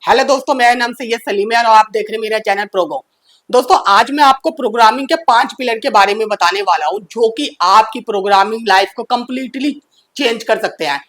Hello दोस्तों, मेरा नाम सैयद सलीम है और आप देख रहे हैं मेरा चैनल प्रोगो। दोस्तों, आज मैं आपको प्रोग्रामिंग के 5 पिलर के बारे में बताने वाला हूं जो कि आपकी प्रोग्रामिंग लाइफ को कंप्लीटली चेंज कर सकते हैं।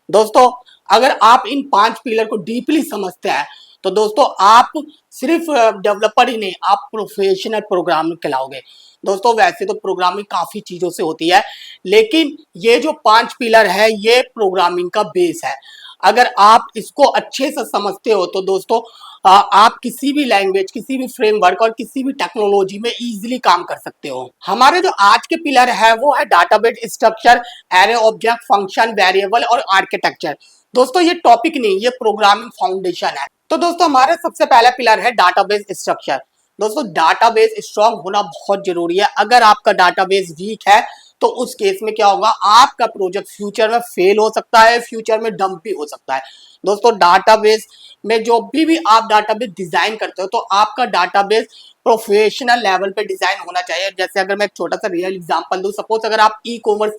दोस्तों, अगर आप इन 5 पिलर को डीपली समझते हैं तो दोस्तों आप सिर्फ डेवलपर ही नहीं, आप प्रोफेशनल प्रोग्रामर कहलाओगे। दोस्तों, वैसे तो प्रोग्रामिंग काफी चीजों से होती है, लेकिन ये जो 5 पिलर है ये प्रोग्रामिंग का बेस है। अगर आप इसको अच्छे से समझते हो तो दोस्तों आप किसी भी लैंग्वेज, किसी भी फ्रेमवर्क और किसी भी टेक्नोलॉजी में इजीली काम कर सकते हो। हमारे जो आज के पिलर है वो है database structure, array object, function, variable और आर्किटेक्चर। दोस्तों, ये टॉपिक नहीं, ये प्रोग्रामिंग फाउंडेशन है। तो दोस्तों, हमारा सबसे पहला पिलर है डाटाबेस स्ट्रक्चर। दोस्तों, डाटाबेस स्ट्रांग होना बहुत जरूरी है। अगर आपका डाटाबेस वीक है तो उस केस में क्या होगा, आपका प्रोजेक्ट फ्यूचर में फेल हो सकता है, फ्यूचर में डंप भी हो सकता है। दोस्तों, डाटाबेस में जो भी आप डाटाबेस डिजाइन करते हो तो आपका डाटाबेस प्रोफेशनल लेवल पे डिजाइन होना चाहिए। जैसे अगर मैं एक छोटा सा रियल एग्जांपल दूं, सपोज अगर आप ई कॉमर्स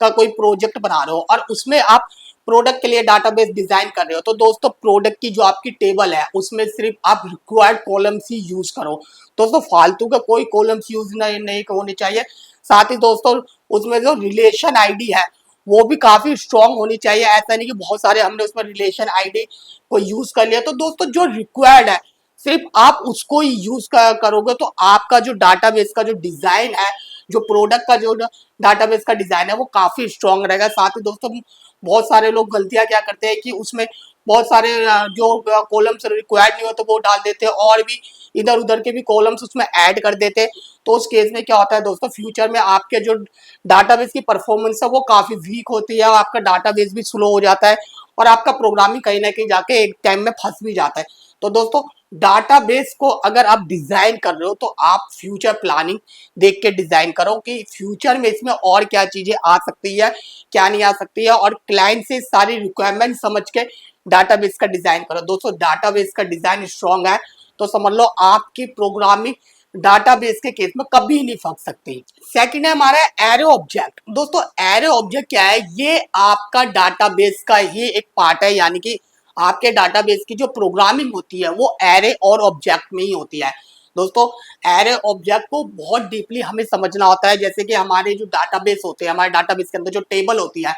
का कोई प्रोजेक्ट बना रहे हो और उसमें आप प्रोडक्ट के लिए डाटाबेस डिजाइन कर रहे हो तो दोस्तों प्रोडक्ट की जो आपकी टेबल है उसमें सिर्फ आप रिक्वायर्ड कॉलम्स ही यूज करो। दोस्तों, फालतू का कोई कॉलम्स यूज नहीं होने चाहिए। साथ ही दोस्तों उसमें जो रिलेशन आईडी है वो भी काफी स्ट्रांग होनी चाहिए। ऐसा नहीं कि बहुत सारे हमने उसमें रिलेशन आईडी को यूज कर लिया। तो दोस्तों जो रिक्वायर्ड है सिर्फ आप उसको ही यूज करोगे तो आपका जो डाटाबेस का जो डिजाइन है, जो प्रोडक्ट का जो डाटाबेस का डिजाइन है वो काफी स्ट्रांग रहेगा। साथ ही दोस्तों बहुत सारे लोग गलतियां क्या करते हैं कि उसमें बहुत सारे जो कॉलम्स रिक्वायर्ड नहीं होते वो डाल देते हैं और भी इधर उधर के भी कॉलम्स उसमें ऐड कर देते हैं। तो उस केस में क्या होता है दोस्तों, फ्यूचर में आपके जो डाटाबेस की परफॉर्मेंस है वो काफी वीक होती है और आपका डाटाबेस भी स्लो हो जाता है और आपका प्रोग्रामिंग कहीं ना कहीं जाके एक टाइम में फंस भी जाता है। तो दोस्तों, डाटाबेस को अगर आप डिजाइन कर रहे हो तो आप फ्यूचर प्लानिंग देख के डिजाइन करो कि फ्यूचर में इसमें और क्या चीजें आ सकती है, क्या नहीं आ सकती है, और क्लाइंट से सारी रिक्वायरमेंट समझ के डाटाबेस का डिजाइन करो। दोस्तों, डाटाबेस का डिजाइन स्ट्रांग है तो समझ लो आपकी प्रोग्रामिंग डाटाबेस के केस में कभी नहीं फंस सकती। सेकंड है हमारा एरे ऑब्जेक्ट। दोस्तों, एरे ऑब्जेक्ट क्या है, ये आपका डाटाबेस का ही एक पार्ट है, यानी कि आपके डाटाबेस की जो प्रोग्रामिंग होती है वो एरे और ऑब्जेक्ट में ही होती है। दोस्तों, एरे ऑब्जेक्ट को बहुत डीपली हमें समझना होता है। जैसे कि हमारे जो डाटाबेस होते हैं, हमारे डाटाबेस के अंदर जो टेबल होती है,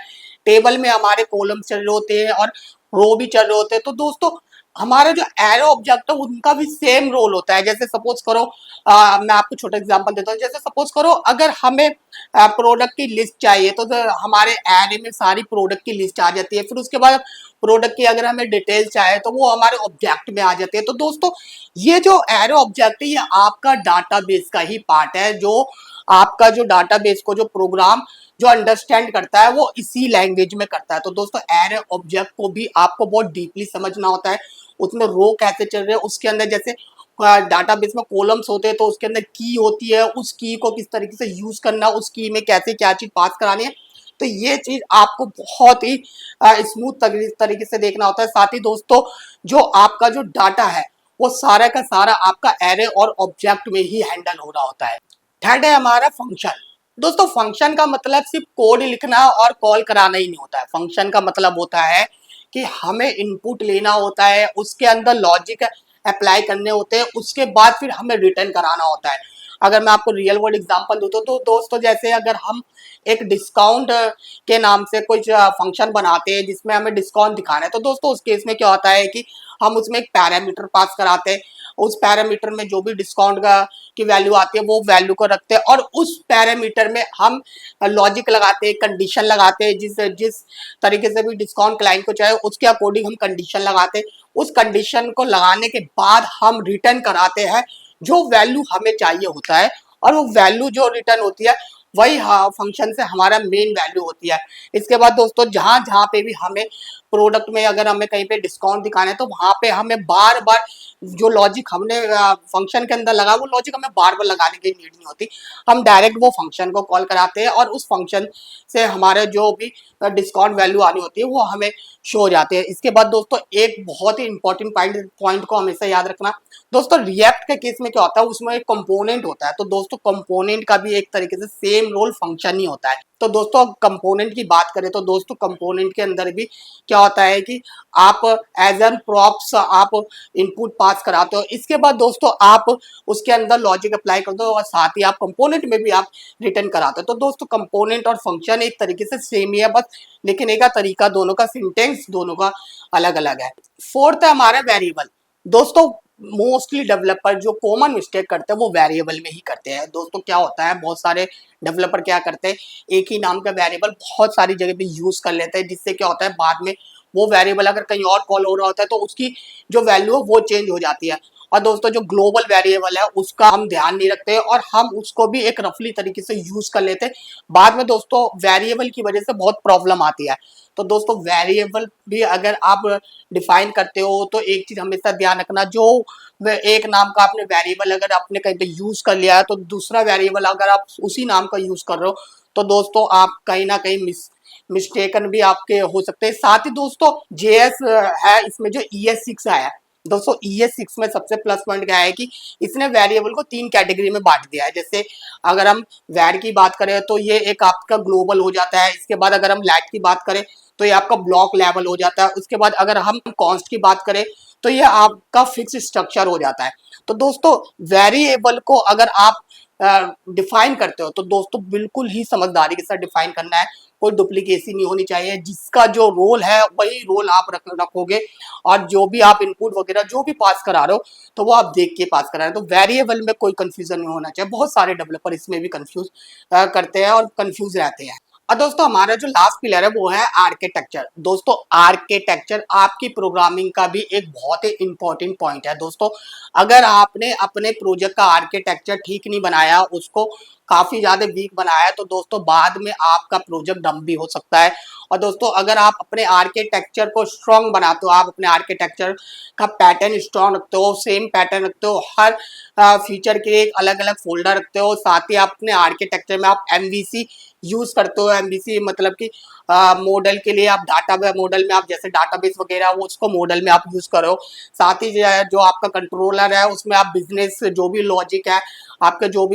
टेबल में हमारे कॉलम चल रहे होते हैं और रो भी चल रहे होते हैं। तो दोस्तों हमारा जो एरो ऑब्जेक्ट है उनका भी सेम रोल होता है। जैसे सपोज करो मैं आपको छोटा एग्जांपल देता हूँ। जैसे सपोज करो अगर हमें प्रोडक्ट की लिस्ट चाहिए तो हमारे एरे में सारी प्रोडक्ट की लिस्ट आ जाती है। फिर उसके बाद प्रोडक्ट की अगर हमें डिटेल चाहिए तो वो हमारे ऑब्जेक्ट में आ जाती है। तो दोस्तों ये जो एरो ऑब्जेक्ट है ये आपका डाटाबेस का ही पार्ट है, जो आपका जो डाटाबेस को जो प्रोग्राम जो अंडरस्टैंड करता है वो इसी लैंग्वेज में करता है। तो दोस्तों एरे ऑब्जेक्ट को भी आपको बहुत डीपली समझना होता है। उसमें रो कैसे चल रहे हैं, उसके अंदर जैसे डाटाबेस में कॉलम्स होते हैं तो उसके अंदर की होती है, उस की को किस तरीके से यूज करना, उस की में कैसे क्या चीज पास करानी है। तो ये चीज आपको बहुत ही स्मूथ तरीके से देखना होता है। साथ ही दोस्तों जो आपका जो डाटा है वो सारा का सारा आपका एरे और ऑब्जेक्ट में ही हैंडल हो रहा होता है। थर्ड है हमारा फंक्शन। दोस्तों, फंक्शन का मतलब सिर्फ कोड लिखना और कॉल कराना ही नहीं होता है। फंक्शन का मतलब होता है कि हमें इनपुट लेना होता है, उसके अंदर लॉजिक अप्लाई करने होते हैं, उसके बाद फिर हमें रिटर्न कराना होता है। अगर मैं आपको रियल वर्ल्ड एग्जांपल दूं तो दोस्तों जैसे अगर हम एक डिस्काउंट के नाम से कुछ फंक्शन बनाते हैं जिसमें हमें डिस्काउंट दिखाना है तो दोस्तों उस केस में क्या होता है कि हम उसमें एक पैरामीटर पास कराते हैं। उस पैरामीटर में जो भी डिस्काउंट का की वैल्यू आती है वो वैल्यू को रखते हैं और उस पैरामीटर में हम लॉजिक लगाते हैं, कंडीशन लगाते हैं। जिस जिस तरीके से भी डिस्काउंट क्लाइंट को चाहे उसके अकॉर्डिंग हम कंडीशन लगाते हैं। उस कंडीशन को लगाने के बाद हम रिटर्न कराते हैं जो वैल्यू हमें चाहिए होता है, और वो वैल्यू जो रिटर्न होती है वही फंक्शन से हमारा मेन वैल्यू होती है। इसके बाद दोस्तों जहां जहां पे भी हमें प्रोडक्ट में अगर हमें कहीं पे डिस्काउंट दिखाना है तो वहां पे हमें बार बार जो लॉजिक हमने फंक्शन के अंदर लगा वो लॉजिक हमें बार बार लगाने की नीड नहीं होती। हम डायरेक्ट वो फंक्शन को कॉल कराते हैं और उस फंक्शन से हमारे जो भी डिस्काउंट वैल्यू आनी होती है वो हमें शो हो जाते हैं। इसके बाद दोस्तों एक बहुत ही इंपॉर्टेंट पॉइंट को हमेशा याद रखना। दोस्तों रिएक्ट के केस में क्या होता है, उसमें एक कंपोनेंट होता है। तो दोस्तों कंपोनेंट का भी एक तरीके से सेम रोल फंक्शन ही होता है। तो दोस्तों कंपोनेंट की बात करें तो दोस्तों कंपोनेंट के अंदर भी क्या होता है कि आप एज एन प्रॉप्स आप इनपुट पास कराते हो, इसके बाद दोस्तों आप उसके अंदर लॉजिक अप्लाई करते हो और साथ ही आप कंपोनेंट में भी आप रिटर्न कराते हो। तो दोस्तों कंपोनेंट और फंक्शन एक तरीके से सेम ही है, बस लिखने का तरीका दोनों का, सिंटेक्स दोनों का अलग अलग है। फोर्थ है हमारा वेरिएबल। दोस्तों मोस्टली डेवलपर जो कॉमन मिस्टेक करते हैं वो वेरिएबल में ही करते हैं। दोस्तों क्या होता है, बहुत सारे डेवलपर क्या करते हैं, एक ही नाम का वेरिएबल बहुत सारी जगह पे यूज कर लेते हैं, जिससे क्या होता है बाद में वो वेरिएबल अगर कहीं और कॉल हो रहा होता है तो उसकी जो वैल्यू है वो चेंज हो जाती है। और दोस्तों जो ग्लोबल वेरिएबल है उसका हम ध्यान नहीं रखते और हम उसको भी एक रफली तरीके से यूज कर लेते हैं। बाद में दोस्तों वेरिएबल की वजह से बहुत प्रॉब्लम आती है। तो दोस्तों वेरिएबल भी अगर आप डिफाइन करते हो तो एक चीज हमेशा ध्यान रखना, जो एक नाम का आपने वेरिएबल अगर आपने कहीं पे यूज कर लिया है तो दूसरा वेरिएबल अगर आप उसी नाम का यूज कर रहे हो तो दोस्तों आप कहीं ना कहीं मिस्टेकन भी आपके हो सकते हैं। साथ ही दोस्तों जेएस है, इसमें जो ES6 आया है दोस्तों, ES6 में सबसे प्लस पॉइंट क्या है कि इसने वेरिएबल को 3 कैटेगरी में बांट दिया है। जैसे अगर हम वैर की बात करें तो ये एक आपका ग्लोबल हो जाता है, इसके बाद अगर हम लैट की बात करें तो ये आपका ब्लॉक लेवल हो जाता है, उसके बाद अगर हम कॉन्स्ट की बात करें तो ये आपका फिक्स स्ट्रक्चर हो जाता है। तो दोस्तों वेरिएबल को अगर आप डिफाइन करते हो तो दोस्तों बिल्कुल ही समझदारी के साथ डिफाइन करना है, कोई डुप्लीकेसी नहीं होनी चाहिए, जिसका जो रोल है वही रोल आप रखोगे और जो भी आप इनपुट वगैरह जो भी पास करा रहे हो तो वो आप देख के पास करा रहे हो। तो वेरिएबल में कोई कंफ्यूजन नहीं होना चाहिए, बहुत सारे डेवलपर इसमें भी कंफ्यूज करते हैं और कंफ्यूज रहते हैं। और दोस्तों हमारा जो लास्ट पिलर है वो है आर्किटेक्चर। दोस्तों आर्किटेक्चर आपकी प्रोग्रामिंग का भी एक बहुत ही इंपॉर्टेंट पॉइंट है। दोस्तों अगर आपने अपने प्रोजेक्ट का आर्किटेक्चर ठीक नहीं बनाया, उसको काफी ज्यादा वीक बनाया है, तो दोस्तों बाद में आपका प्रोजेक्ट डम भी हो सकता है। और दोस्तों अगर आप अपने आर्किटेक्चर को स्ट्रॉन्ग बनाते हो, आप अपने आर्किटेक्चर का पैटर्न स्ट्रॉन्ग रखते हो, सेम पैटर्न रखते हो, हर फीचर के लिए एक अलग अलग फोल्डर रखते हो, साथ ही आप अपने आर्किटेक्चर में आप MVC यूज करते हो। MVC मतलब कि मॉडल के लिए आप डाटा मॉडल में आप जैसे डाटाबेस वगैरह वो उसको मॉडल में आप यूज करो। साथ ही जो आपका कंट्रोलर है उसमें आप बिजनेस जो भी लॉजिक है, आपके जो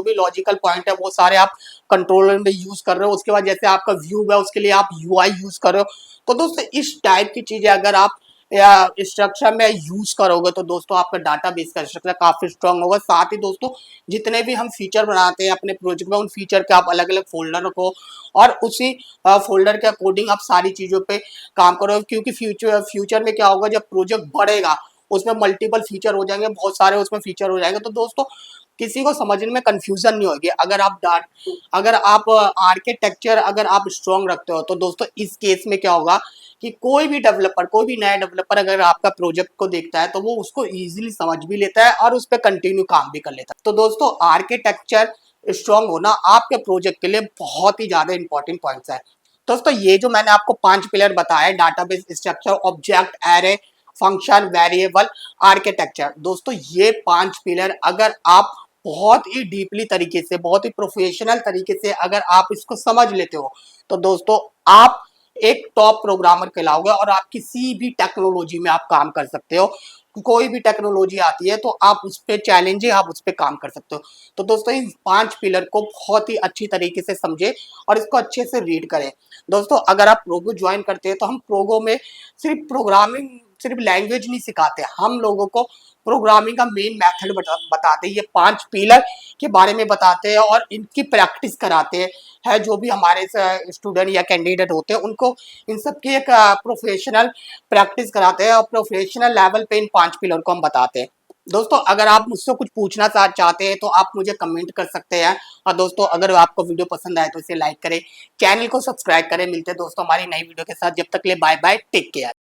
भी लॉजिकल पॉइंट है वो सारे आप कंट्रोलर में यूज कर रहे हो। उसके बाद जैसे आपका व्यू है उसके लिए आप UI यूज कर रहे हो। तो दोस्तों इस टाइप की चीजें अगर आप या स्ट्रक्चर में यूज करोगे तो दोस्तों आपका डाटाबेस का स्ट्रक्चर काफी स्ट्रांग होगा। साथ ही दोस्तों जितने भी हम फीचर बनाते हैं अपने प्रोजेक्ट में उन फीचर के आप अलग अलग फोल्डर रखो और उसी फोल्डर के अकॉर्डिंग आप सारी चीजों पे काम करो, क्योंकि फ्यूचर में क्या होगा, जब प्रोजेक्ट बढ़ेगा उसमें मल्टीपल फीचर हो जाएंगे, बहुत सारे उसमें फीचर हो जाएंगे। तो दोस्तों किसी को समझने में कंफ्यूजन नहीं होगी अगर आप आर्किटेक्चर अगर आप स्ट्रॉन्ग रखते हो। तो दोस्तों इस केस में क्या होगा कि कोई भी डेवलपर, कोई भी नया डेवलपर अगर आपका प्रोजेक्ट को देखता है तो वो उसको इजीली समझ भी लेता है और उस पर कंटिन्यू काम भी कर लेता है। तो दोस्तों आर्किटेक्चर स्ट्रॉन्ग होना आपके प्रोजेक्ट के लिए बहुत ही ज्यादा इंपॉर्टेंट पॉइंट्स है। दोस्तों ये जो मैंने आपको 5 पिलर बताए, database structure, object, array, function, variable, architecture, दोस्तों ये 5 पिलर अगर आप बहुत ही डीपली तरीके से, बहुत ही प्रोफेशनल तरीके से अगर आप इसको समझ लेते हो तो दोस्तों आप एक टॉप प्रोग्रामर कहलाओगे और आप किसी भी टेक्नोलॉजी में आप काम कर सकते हो। कोई भी टेक्नोलॉजी आती है तो आप उस पर चैलेंज है, आप उस पर काम कर सकते हो। तो दोस्तों इन 5 पिलर को बहुत ही अच्छी तरीके से समझे और इसको अच्छे से रीड करें। दोस्तों अगर आप प्रोगो ज्वाइन करते हैं तो हम प्रोगो में सिर्फ प्रोग्रामिंग, सिर्फ लैंग्वेज नहीं सिखाते, हम लोगों को प्रोग्रामिंग का मेन मेथड बताते हैं, ये 5 पिलर के बारे में बताते हैं और इनकी प्रैक्टिस कराते हैं। है जो भी हमारे स्टूडेंट या कैंडिडेट होते हैं उनको इन सब की एक प्रोफेशनल प्रैक्टिस कराते हैं और प्रोफेशनल लेवल पे इन 5 पिलर को हम बताते हैं। दोस्तों अगर आप मुझसे कुछ पूछना चाहते हैं तो आप मुझे कमेंट कर सकते हैं। और दोस्तों अगर आपको वीडियो पसंद आए तो इसे लाइक करें, चैनल को सब्सक्राइब करें। मिलते हैं दोस्तों हमारी नई वीडियो के साथ, जब तक ले बाय बाय, टेक केयर।